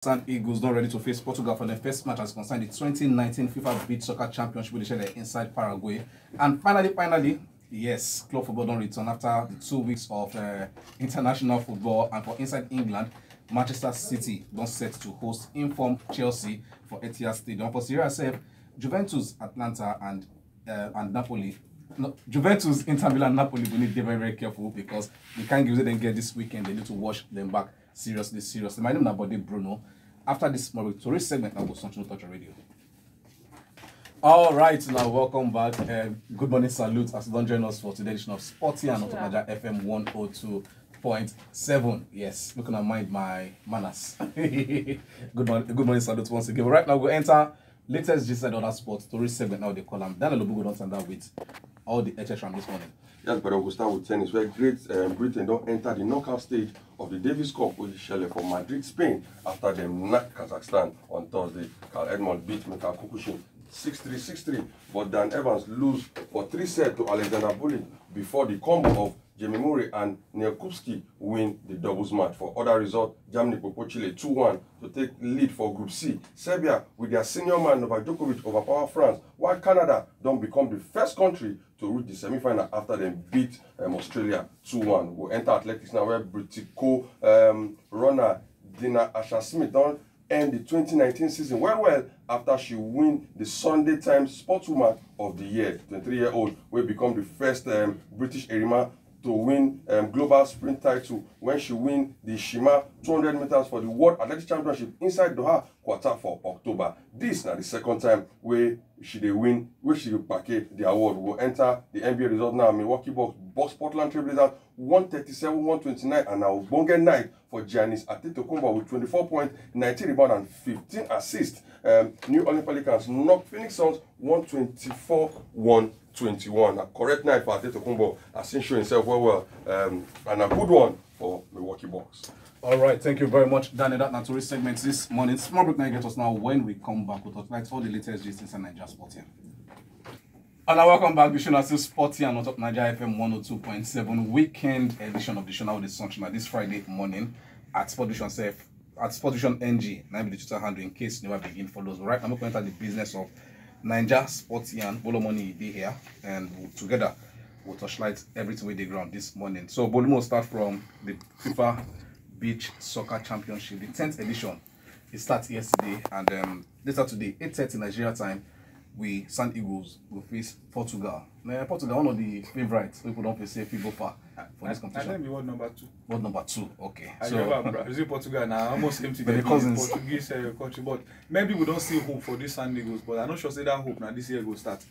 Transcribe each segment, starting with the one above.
Sun Eagles not ready to face Portugal for the first match as concerned the 2019 FIFA Beach Soccer Championship which is inside Paraguay. And finally, yes, club football don't return after the 2 weeks of international football. And for inside England, Manchester City don't set to host informed Chelsea for Etihad Stadium. For Serie A, Juventus, Atlanta, and Napoli. No, Juventus, Inter Milan, Napoli, we need to be very, very careful because we can't give them get this weekend. They need to watch them back seriously. My name is Bode Bruno. After this Mauritius segment, I will continue to touch radio. All right, now welcome back. Good morning, salute as you don't join us for today's edition of Sporty and Naija FM 102.7. Yes, looking at mind my manners. Good morning, salute once again. Right now, we'll enter latest gist and other sports story segment. Now they call them Daniel Obugo don't stand out with all the HS from this morning. Yes, but we'll start with tennis, where Great Britain don't enter the knockout stage of the Davis Cup, which is scheduled for Madrid, Spain, after they knocked Kazakhstan on Thursday. Carl Edmond beat Mikhail Kukushin 6-3, 6-3, but Dan Evans lose for 3 sets to Alexander Bulin before the combo of Jamie Murray and Neil Kupski win the doubles match. For other result, Germany popo Chile 2-1 to take lead for Group C. Serbia, with their senior man Novak Djokovic, overpower France, while Canada don't become the first country to reach the semi-final after they beat Australia 2-1. We'll enter athletics now, where British runner Dina Asher-Smith don't end the 2019 season well after she win the Sunday Times Sportswoman of the Year. 23-year-old will become the first British Erima to win global sprint title when she win the Shima 200 meters for the World Athletics Championship inside Doha quarter for October. This now the second time where she win, where she package the award. Will enter the NBA result now. Milwaukee Bucks Portland Trail Blazers 137-129, and now Bonge night for Giannis Antetokounmpo with 24 points, 19 rebounds and 15 assists. New Orleans Pelicans knocked Phoenix Suns 124-121. A correct night for Antetokounmpo, as he showed himself well, and a good one for Milwaukee Bucks. All right, thank you very much, Danny. That Natori segment this morning. Small break now get us now. When we come back, we'll talk like all the latest gist inside Naija Sporty. And now welcome back. The show is still Sporty and on top Naija FM 102.7 weekend edition of the show now with the sunshine this Friday morning at Sport Vision Self at Sport Vision NG. Now be the Twitter handle in case you never begin follows. Right now, I'm going to enter the business of Naija Sporty and Bolo Money day here, and together we'll touchlight everything with the ground this morning. So Bolo will start from the FIFA Beach Soccer Championship, the 10th edition. It starts yesterday, and later today, 8:30 Nigeria time, we Sun Eagles will face Portugal. Now, Portugal, one of the favorites. People don't say if you go far for this competition. I think we won number 2. What number 2? Okay. I remember Brazil, Portugal now almost came to the cousins. Portuguese country, but maybe we don't see hope for this Sun Eagles. But I'm not sure say that hope now this year will start.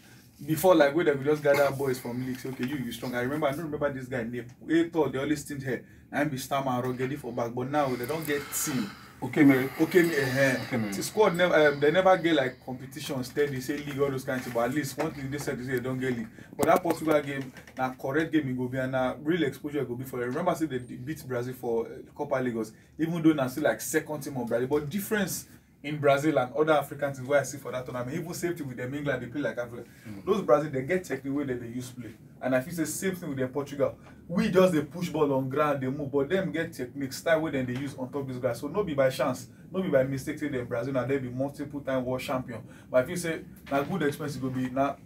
Before, like, where they will just gather boys from leagues. Okay, you strong. I don't remember this guy named. They thought they always stint here and be Stammer and Rogedi for back, but now they don't get team. Okay, Mary. The squad never they never get like competition steady, say league, all those kinds of things. But at least one thing they said is they don't get league. But that Portugal game, now correct game it go be, and now real exposure it go be for them. Remember, say they beat Brazil for Copa Lagos, even though now still like second team of Brazil. But difference in Brazil and other African teams where I see for that tournament, even safety with them England, they play like Africa. Those Brazil, they get technique way that they use play. And I feel the same thing with them Portugal. We just they push ball on ground, they move, but them get technique, style way then they use on top of this guy. So no be by chance, no be by mistake say them Brazil and they be multiple time world champion. But if you say now good experience it will be now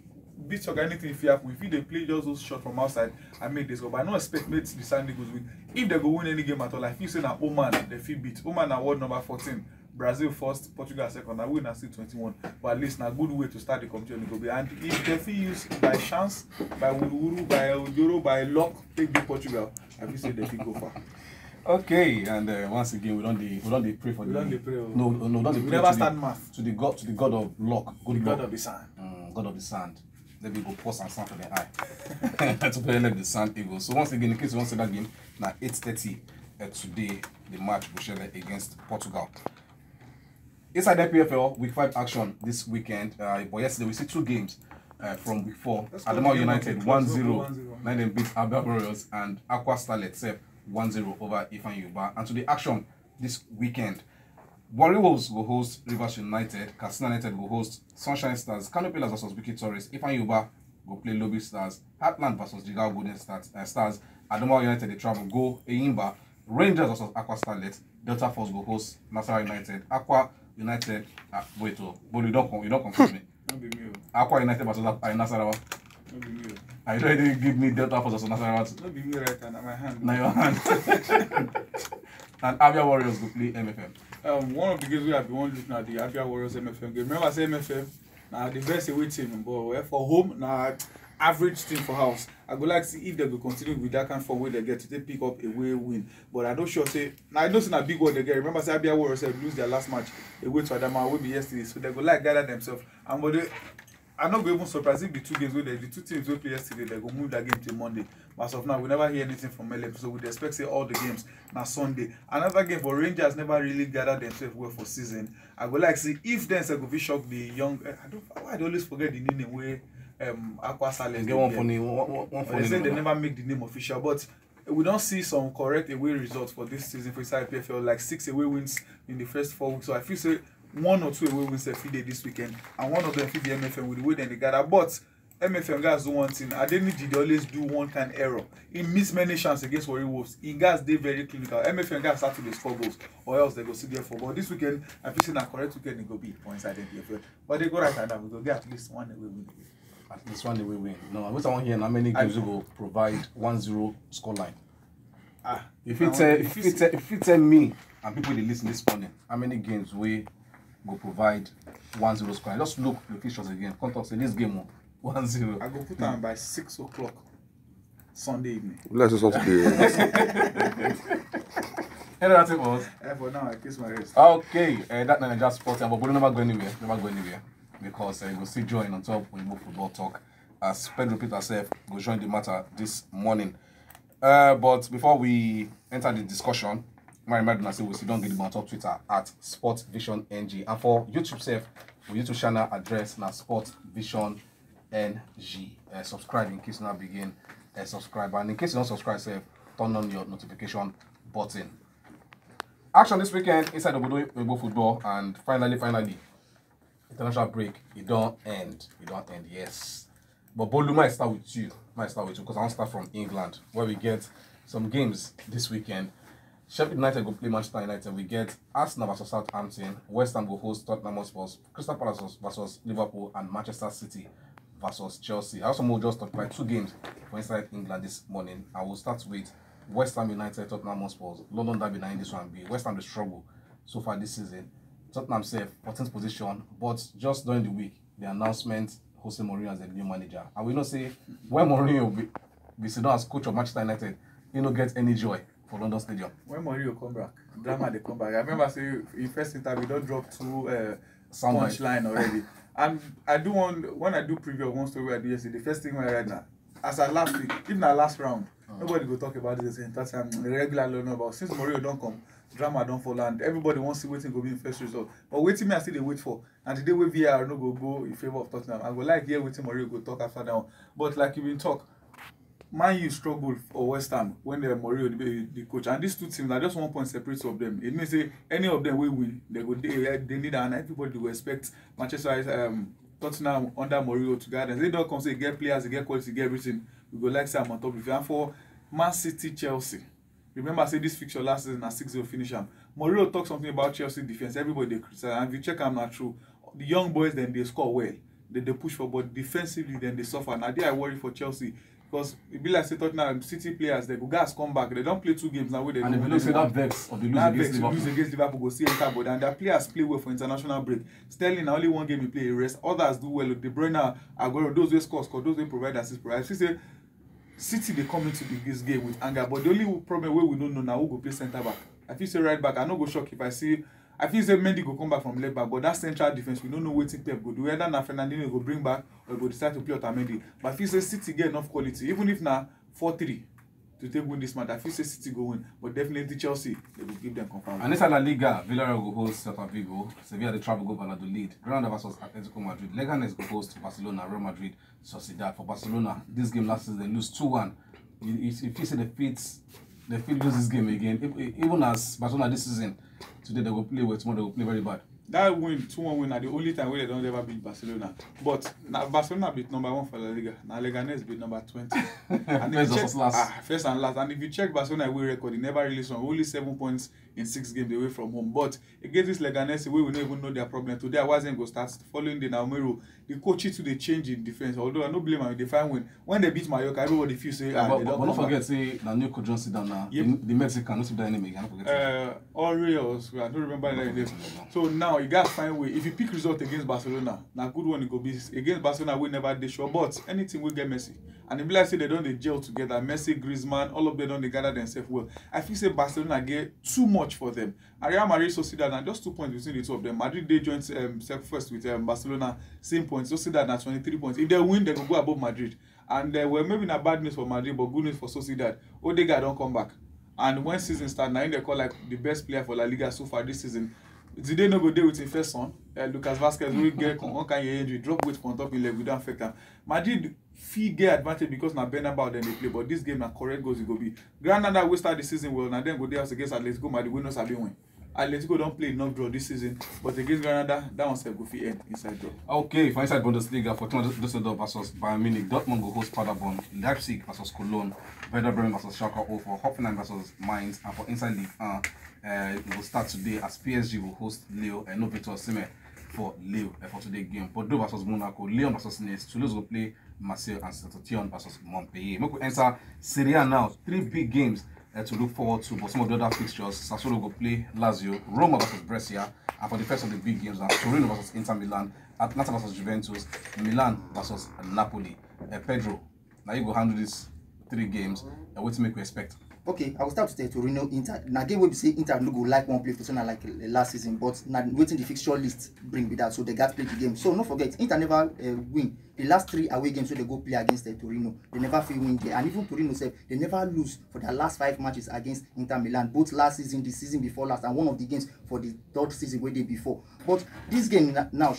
beat your anything if you have if they play just those shots from outside and make this go. But I don't expect mates the Sun Eagles win. If they go win any game at all, like you say now Oman, they feel beat. Oman award number 14. Brazil first, Portugal second. Now we now still 21. But at least now good way to start the competition. And if they feel use by chance, by Wuru, by Euro, by luck, take the Portugal, I will say they feel go far. Okay, and once again we don't pray for we the. Don't pray. No, don't we pray never to start the, math. to the God of luck. Good God luck. of the sand. God of the sand. Then we go pour some sand for the eye to play like the Sun Eagles. So once again, in case you want to see that game, now 8:30 today the match will share against Portugal. Inside the PFL Week 5 action this weekend, but yesterday we see 2 games from Week 4. Adamawa United 1-0, then they beat Abia Warriors, and Aqua Starlet 1-0 over Ifeanyi Uba. And to the action this weekend, Warriors will host Rivers United, Katsina United will host Sunshine Stars, Kano Pillars vs Wiki Tourists, Ifeanyi Uba will play Lobby Stars, Heartland vs Jigawa Golden Stars, Adamawa United they travel go Eyimba Rangers versus Aqua Starlet. Delta Force go host Nasarawa United. Aqua United. Wait, but you don't confuse me. Don't be me. Aqua United versus Nasarawa. Don't be me. I don't even give me Delta Force versus Nasarawa. Don't be me right now. My hand. Now your hand. And Abia Warriors go play MFM. One of the games we have been looking at the Abia Warriors MFM game. Remember I say MFM? Now the best away team, but for home, now average team for house. I would like to see if they will continue with that kind of form where they get to pick up a away win. But I don't sure say now I don't see a big one they get. Remember say Abia Warriors lose their last match away to Adama will be yesterday. So they go like gather themselves. And but I'm not going to surprise if the two games where the two teams will play yesterday, they go move that game till Monday. But as of now, we never hear anything from LF, so we'd expect say all the games now Sunday. Another game for Rangers never really gathered themselves well for season. I go like see if then go be shock the young. I always forget the name where Aqua Starlet. Get one funny one funny. They say they never make the name official, but we don't see some correct away results for this season for inside PFL, like 6 away wins in the first 4 weeks. So I feel say 1 or 2 away wins every day this weekend, and one of them fit the MFM with the way they gather. But MFM guys do one thing. Adeniji they always do one kind of error. He miss many chances against Warri Wolves. He guys they very clinical. MFM guys start to dey score goals, or else they go see there for. But this weekend, I feel say na correct weekend it go be for inside MPFL. But they go right now. We go get at least 1 away win. At least 1 away win. No, I wish I want to hear how many games we go provide 1-0 scoreline. If you tell me and people they listen this morning, how many games we go provide 1-0 scoreline? Just look the fixtures again. Contact say this game 1-0. I go put on by 6 o'clock Sunday evening. Let's do something. Hey, that's it, boss. For now, I kiss my wrist. Okay, that night just sports, but we'll never go anywhere. Never go anywhere because we'll still join on top when we move football talk. As Pedro Peter herself will join the matter this morning. But before we enter the discussion, my reminder say we still don't get the on top Twitter at SportVisionNG, and for YouTube self, we YouTube channel address na SportVisionNG. Subscribe in case you not begin subscribe, and in case you don't subscribe, self turn on your notification button. Action this weekend inside the Obodo football, and finally, international break. It don't end. Yes. But Bolu might start with you because I want to start from England, where we get some games this weekend. Sheffield United go play Manchester United. We get Arsenal versus Southampton. West Ham go host Tottenham Hotspur. Crystal Palace versus Liverpool, and Manchester City versus Chelsea. I also will just talk about 2 games for inside England this morning. I will start with West Ham United, Tottenham Hotspur. London derby in this one be. West Ham the struggle so far this season. Tottenham safe 14th position, but just during the week the announcement Jose Mourinho as the new manager, and we know say when Mourinho be seen as coach of Manchester United, he no get any joy for London Stadium. When Mourinho come back, drama they come back. I remember say in first interview don't drop 2 punchline already. And I do when I do preview of one story I did yesterday, the first thing I read now, as I last week, even our last round, nobody go talk about this in that time. Regularly know about since Mourinho don't come, drama don't fall, and everybody wants to waiting go be in first result. But waiting me I still they wait for. And the day where VR no go in favor of Tottenham. I go like here waiting Mourinho go talk after that one. But like you been talk, Man U struggle for West Ham when they're Mourinho the coach, and these 2 teams are just 1 point separate of them. It means say any of them will win, they need, and everybody will expect Manchester Tottenham under Mourinho to guide them. They don't come say get players, they get quality, get everything. We go like say I'm on top of it. And for Man City Chelsea, remember say this fixture last season a 6-0 finish. Mourinho talk something about Chelsea defense. Everybody they criticize, and if you check, I'm not true. The young boys then they score well, they push for, but defensively then they suffer. Now I worry for Chelsea. Because it be like say Tottenham City players, they go guys come back. They don't play 2 games now. And if you look at that vex of the lose against Liverpool, go see enter, but and their players play well for international break. Sterling only 1 game he play, rest. Others do well. De Bruyne, Aguero, those way score, those way provide assist. I say City they come into this game with anger, but the only problem where we don't know now who go play centre back. I feel say right back. I no go shock if I see. I feel say Mendy go come back from left back, but that central defense we don't know what Pep go do. Whether na Fernandinho go bring back or go decide to play Otamendi. But I feel say City get enough quality, even if na 4-3 to take win this match. I feel say City go win, but definitely Chelsea they will give them confirmation. And inside La Liga, Villarreal go host Celta Vigo, Sevilla the travel go Valladolid, Granada versus Atletico Madrid, Leganés go host Barcelona, Real Madrid, Sociedad. For Barcelona, this game last season they lose 2-1. If you see the fit lose this game again, even as Barcelona this season. Today they go play well, tomorrow they go play very bad. that win 2-1 win na the only time wey they don ever beat Barcelona, but na Barcelona beat number 1 for La Liga, na Leganes beat number 20. And First versus last. First and last. And if you check Barcelona away record, they never really strong, only 7 points in 6 games away from home. But against this Leganes, we don't even know their problem today. I wasn't going to start following the Naumero. The coach to the change in defense. Although I don't blame them, they find win. When they beat Mallorca, everybody feels say but they don't. But don't forget, say the new coach John sit down now. The Mexican, not sit down anymore. Don't forget. Orioles, I don't remember their name. So now you guys find way. If you pick result against Barcelona, now good one it go be against Barcelona. We never dey sure, but anything will get Messi. And if like say they don't they gel together, Messi, Griezmann, all of them don't they gather themselves well. I feel say Barcelona get too much for them. And Real Madrid Sociedad and just 2 points between the two of them. Madrid they joined first with Barcelona, same points. Sociedad na 23 points. If they win, they will go above Madrid. And well, maybe not bad news for Madrid, but good news for Sociedad. Odegaard don't come back. And when season start, now they call like the best player for La Liga so far this season. Did they not go there with his first son? Lucas Vazquez will get one kind of injury, drop weight on top in leg without affect them. Madrid fee get advantage because now Bernabeu then they play, but this game na correct goals it go be. Granada will start the season well, and then go there against Atletico Madrid. We know Sabi win. Atletico don't play enough draw this season, but against Granada, that one's go fit end inside draw. Okay, for inside Bundesliga, Fortuna Düsseldorf versus Bayern Munich, Dortmund will host Paderborn, Leipzig versus Cologne, Werder Bremen versus Schalke 04, Hoffenheim versus Mainz, and for inside Ligue 1, it will start today as PSG will host Lille and no Victor Osimhen for Lille for today's game. Bordeaux versus Monaco, Lyon versus Nice, Toulouse will play Marseille, and Saint-Étienne versus Montpellier. We enter Serie A now. 3 big games to look forward to, but some of the other fixtures, Sassuolo will play Lazio, Roma versus Brescia, and for the first of the big games, Torino versus Inter Milan, Atlanta versus Juventus, Milan versus Napoli. Pedro, now you go handle these 3 games, and what to make we expect? Okay, I will start with Torino Inter. Now game we say Inter no go like one play for something like last season, but now waiting the fixture list bring with that, so they got to play the game. So don't forget, Inter never win the last 3 away games, so they go play against Torino. They never feel win there, and even Torino said they never lose for their last 5 matches against Inter Milan, both last season, the season before last, and one of the games for the 3rd season where they before. But this game now,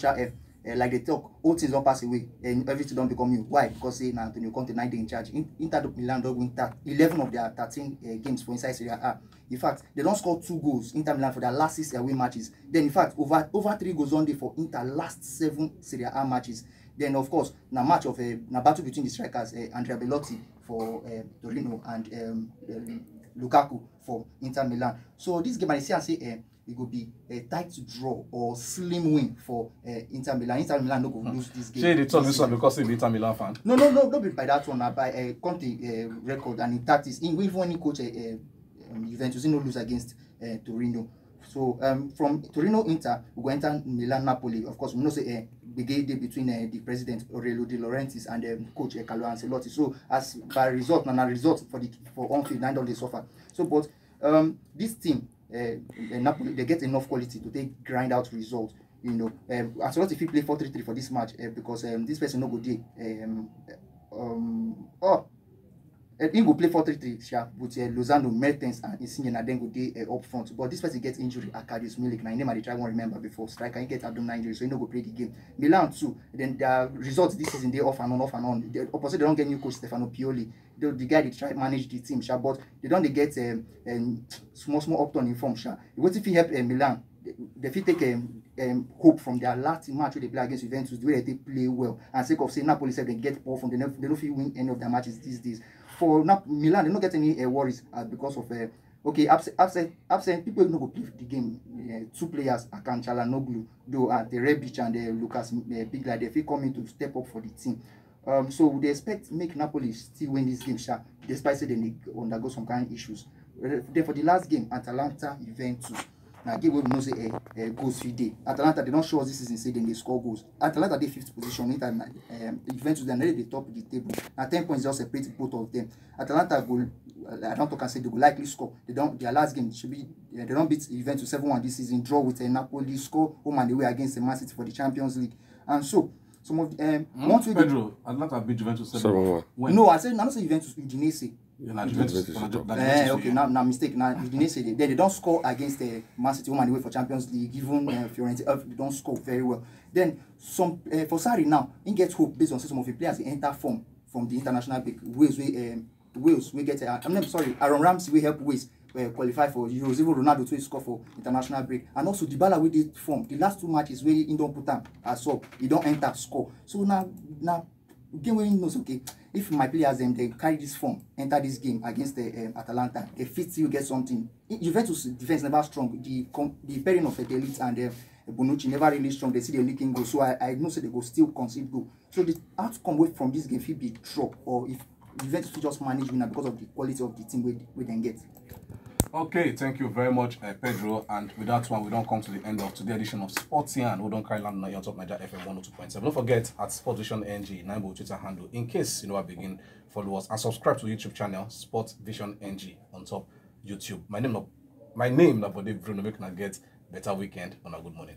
like they talk, all things don't pass away and everything don't become new. Why? Because say now Antonio Conte 9 days in charge. Inter Milan don't win 11 of their 13 games for inside Serie A. In fact, they don't score 2 goals Inter Milan for their last 6 away matches. Then in fact, over 3 goals on day for Inter last 7 Serie A matches. Then of course, na match of na battle between the strikers, Andrea Belotti for Torino and Lukaku for Inter Milan. So this game I say it will be a tight draw or slim win for Inter Milan. Inter Milan no go lose this game. Say they told me so because you're Inter Milan fan. No, be by that one. By Conte record and in tactics. Even when he coach Juventus, he no lose against Torino. So from Torino Inter, we go enter Milan Napoli. Of course, we know say the game day between the president Aurelio De Laurentiis and coach Carlo Ancelotti. So as by result, result for on-field, nine they suffer. So but this team. Napoli, they get enough quality to take grind out results. You know, Ancelotti if he play 4-3-3 for this match because this person no go dey. He go play 4-3-3 with Lozano, Mertens, and Insigne, and then go dey up front. But this person gets injury. Arkadiusz Milik, na name I try one remember before. Striker, he get abdominal injury, so he no go play the game. Milan too. Then their results this season they off and on. The opposite they don't get new coach Stefano Pioli. The guy they try manage the team, but they don't get small upturn in form. What if he help Milan? They fit take hope from their last match where they play against Juventus, the way they play well. And sake of say Napoli said they get poor from they don't feel win any of their matches these days. For Milan, they don't get any worries because of absent people no go play the game. 2 players, Akan Çalhanoğlu, though the Rebic and Lucas Bigla, they feel coming to step up for the team. So they expect make Napoli still win this game, despite say they undergo some kind of issues. Then for the last game, Atalanta Juventus. Now game we know say goals fit dey. Atalanta they don't show us this season say they score goals. Atalanta they 5th position. Juventus they already the top of the table. Now 10 points just separate both of them. Atalanta go. I don't talk and say they will likely score. Their last game should be they don't beat Juventus 7-1 this season. Draw with Napoli, score home and away against the Man City for the Champions League. And so some of the Pedro, Atlanta beat Juventus 7-1. No, I said not say Juventus Udinese. Yeah, Juventus. Okay, now mistake. Now Udinese they don't score against the Man City home and away for Champions League. Even Fiorentina they don't score very well. Then some for Sarri now, he gets hope based on some of the players they enter form from the international break. Wales we get I'm sorry, Aaron Ramsey we help Wales qualify for Euros, even Ronaldo to score for international break. And also Dybala wey dey form, the last 2 matches where he don't put am as sub, he don't enter score. So now game wey he knows, okay, if my players they carry this form, enter this game against the Atalanta, they fit still get something. Juventus defense never strong. The pairing of the elite and Bonucci never really strong. They see the leaking goal, so I know say they go still concede goal. So the outcome way from this game fit be drop, or if Juventus will just manage winner because of the quality of the team we then get. Okay, thank you very much, Pedro. And with that one, we don't come to the end of today's edition of Sportian. We don't carry land on top Niger FM 102.7. Don't forget at Sport Vision NG, Naibo Twitter handle. In case you know I begin, follow us and subscribe to YouTube channel Sport Vision NG on top YouTube. My name is Bode Bruno. We can get better weekend on a good morning.